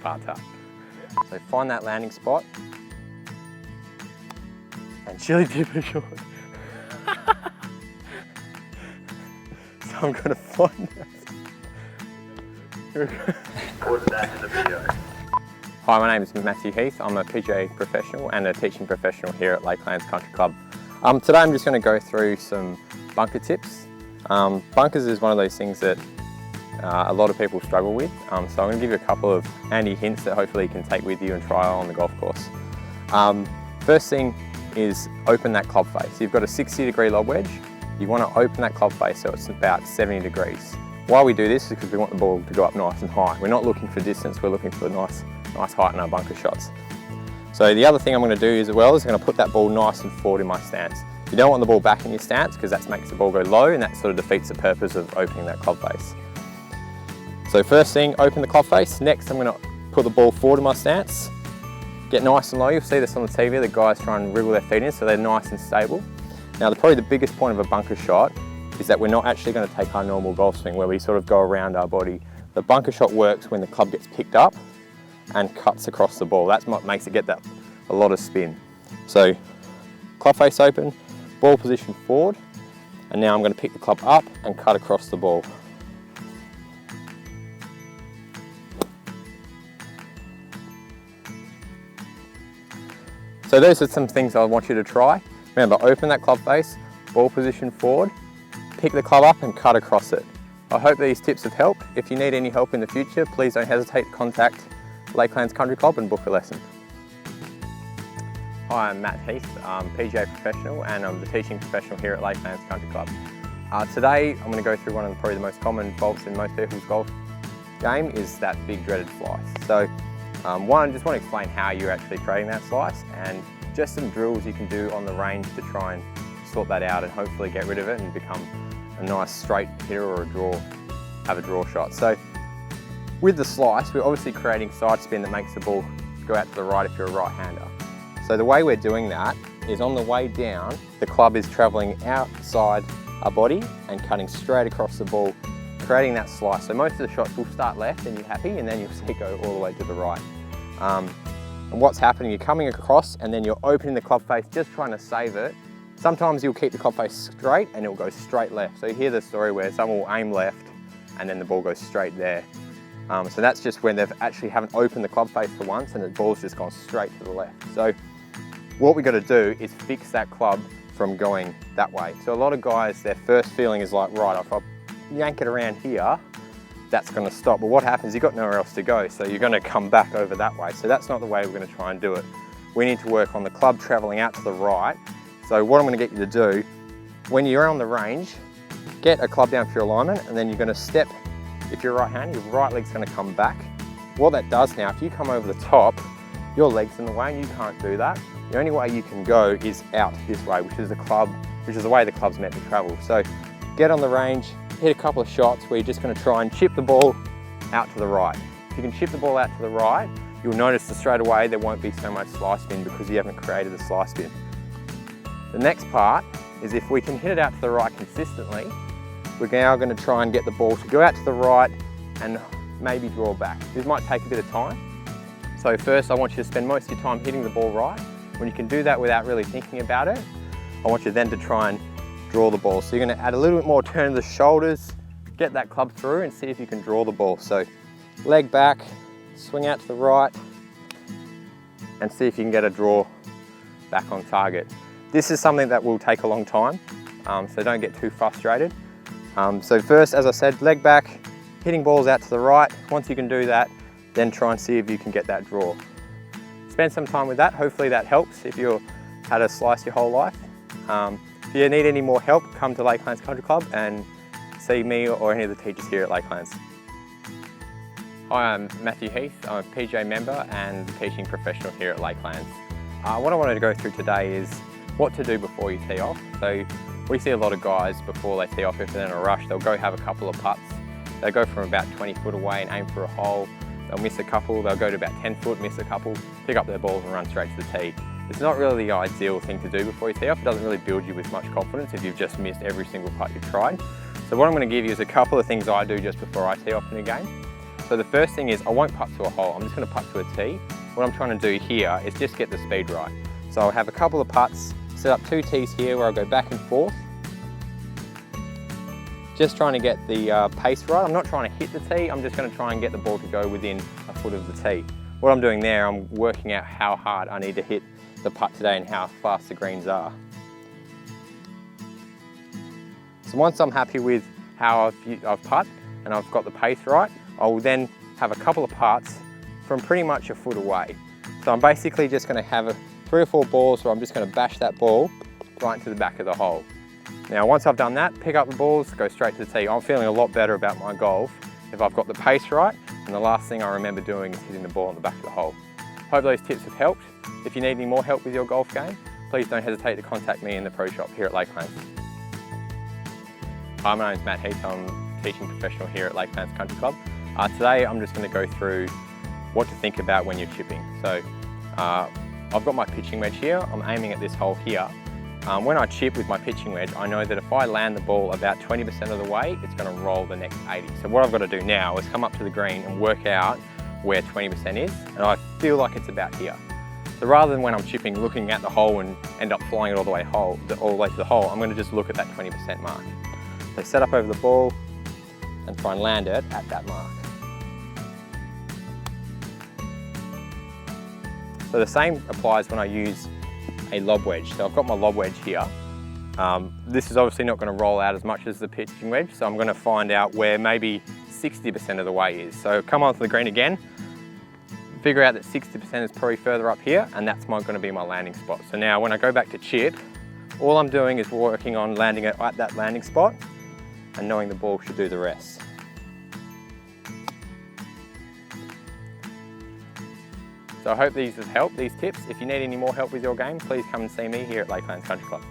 part up. So find that landing spot and chili dip it short. So I'm gonna find that in the video. Hi, my name is Matthew Heath. I'm a PGA professional and a teaching professional here at Lakelands Country Club. Today I'm just going to go through some bunker tips. Bunkers is one of those things that a lot of people struggle with, so I'm going to give you a couple of handy hints that hopefully you can take with you and try on the golf course. First thing is open that club face. You've got a 60-degree lob wedge. You want to open that club face so it's about 70 degrees. Why we do this is because we want the ball to go up nice and high. We're not looking for distance, we're looking for nice height in our bunker shots. So the other thing I'm going to do as well is I'm going to put that ball nice and forward in my stance. You don't want the ball back in your stance because that makes the ball go low and that sort of defeats the purpose of opening that club face. So first thing, open the club face. Next I'm going to put the ball forward in my stance. Get nice and low. You'll see this on the TV, the guys try and wriggle their feet in so they're nice and stable. Now probably the biggest point of a bunker shot is that we're not actually going to take our normal golf swing where we sort of go around our body. The bunker shot works when the club gets picked up and cuts across the ball. That's what makes it get that a lot of spin. So club face open, ball position forward, and now I'm going to pick the club up and cut across the ball. So those are some things I want you to try. Remember, open that club face, ball position forward, pick the club up and cut across it. I hope these tips have helped. If you need any help in the future, please don't hesitate to contact Lakelands Country Club and book a lesson. Hi, I'm Matt Heath. I'm a PGA professional and I'm the teaching professional here at Lakelands Country Club. Today I'm going to go through one of probably the most common faults in most people's golf game is that big dreaded slice. So one, I just want to explain how you're actually creating that slice and just some drills you can do on the range to try and sort that out and hopefully get rid of it and become a nice straight hitter or have a draw shot. So with the slice, we're obviously creating side spin that makes the ball go out to the right if you're a right-hander. So the way we're doing that is on the way down, the club is traveling outside our body and cutting straight across the ball, creating that slice. So most of the shots will start left and you're happy, and then you'll see it go all the way to the right. And what's happening, you're coming across and then you're opening the club face, just trying to save it. Sometimes you'll keep the club face straight and it'll go straight left. So you hear the story where someone will aim left and then the ball goes straight there. So that's just when they've actually haven't opened the club face for once and the ball's just gone straight to the left. So what we've got to do is fix that club from going that way. So a lot of guys, their first feeling is like, right, if I yank it around here, that's going to stop. But what happens, you've got nowhere else to go, so you're going to come back over that way. So that's not the way we're going to try and do it. We need to work on the club traveling out to the right. So what I'm going to get you to do, when you're on the range, get a club down for your alignment, and then you're going to step. If you're right-handed, your right leg's going to come back. What that does now, if you come over the top, your leg's in the way and you can't do that. The only way you can go is out this way, which is the way the club's meant to travel. So get on the range, hit a couple of shots where you're just going to try and chip the ball out to the right. If you can chip the ball out to the right, you'll notice that straight away there won't be so much slice spin because you haven't created the slice spin. The next part is if we can hit it out to the right consistently, we're now going to try and get the ball to go out to the right and maybe draw back. This might take a bit of time. So first I want you to spend most of your time hitting the ball right. When you can do that without really thinking about it, I want you then to try and draw the ball. So you're going to add a little bit more turn of the shoulders, get that club through and see if you can draw the ball. So leg back, swing out to the right and see if you can get a draw back on target. This is something that will take a long time, so don't get too frustrated. So first, as I said, leg back, hitting balls out to the right. Once you can do that, then try and see if you can get that draw. Spend some time with that. Hopefully that helps if you've had a slice your whole life. If you need any more help, come to Lakelands Country Club and see me or any of the teachers here at Lakelands. Hi, I'm Matthew Heath. I'm a PGA member and teaching professional here at Lakelands. What I wanted to go through today is what to do before you tee off. So we see a lot of guys before they tee off, if they're in a rush, they'll go have a couple of putts. They go from about 20 foot away and aim for a hole. They'll miss a couple, they'll go to about 10 foot, miss a couple, pick up their balls and run straight to the tee. It's not really the ideal thing to do before you tee off. It doesn't really build you with much confidence if you've just missed every single putt you've tried. So what I'm going to give you is a couple of things I do just before I tee off in a game. So the first thing is I won't putt to a hole, I'm just going to putt to a tee. What I'm trying to do here is just get the speed right. So I'll have a couple of putts, set up 2 tees here where I'll go back and forth. Just trying to get the pace right. I'm not trying to hit the tee, I'm just going to try and get the ball to go within a foot of the tee. What I'm doing there, I'm working out how hard I need to hit the putt today and how fast the greens are. So once I'm happy with how I've putt and I've got the pace right, I will then have a couple of putts from pretty much a foot away. So I'm basically just going to have 3 or 4 balls where I'm just going to bash that ball right into the back of the hole. Now once I've done that, pick up the balls, go straight to the tee. I'm feeling a lot better about my golf if I've got the pace right, and the last thing I remember doing is hitting the ball in the back of the hole. Hope those tips have helped. If you need any more help with your golf game, please don't hesitate to contact me in the pro shop here at Lakelands. Hi, my name's Heath. I'm teaching professional here at Lakelands Country Club. Today I'm just going to go through what to think about when you're chipping. So I've got my pitching wedge here. I'm aiming at this hole here. When I chip with my pitching wedge, I know that if I land the ball about 20% of the way, it's going to roll the next 80. So what I've got to do now is come up to the green and work out where 20% is, and I feel like it's about here. So rather than when I'm chipping looking at the hole and end up flying it all the way to the hole, I'm going to just look at that 20% mark. So set up over the ball and try and land it at that mark. So the same applies when I use a lob wedge. So I've got my lob wedge here. This is obviously not going to roll out as much as the pitching wedge, so I'm going to find out where maybe 60% of the way is. So come onto the green again, figure out that 60% is probably further up here, and that's going to be my landing spot. So now when I go back to chip, all I'm doing is working on landing it at that landing spot and knowing the ball should do the rest. So I hope these have helped, these tips. If you need any more help with your game, please come and see me here at Lakelands Country Club.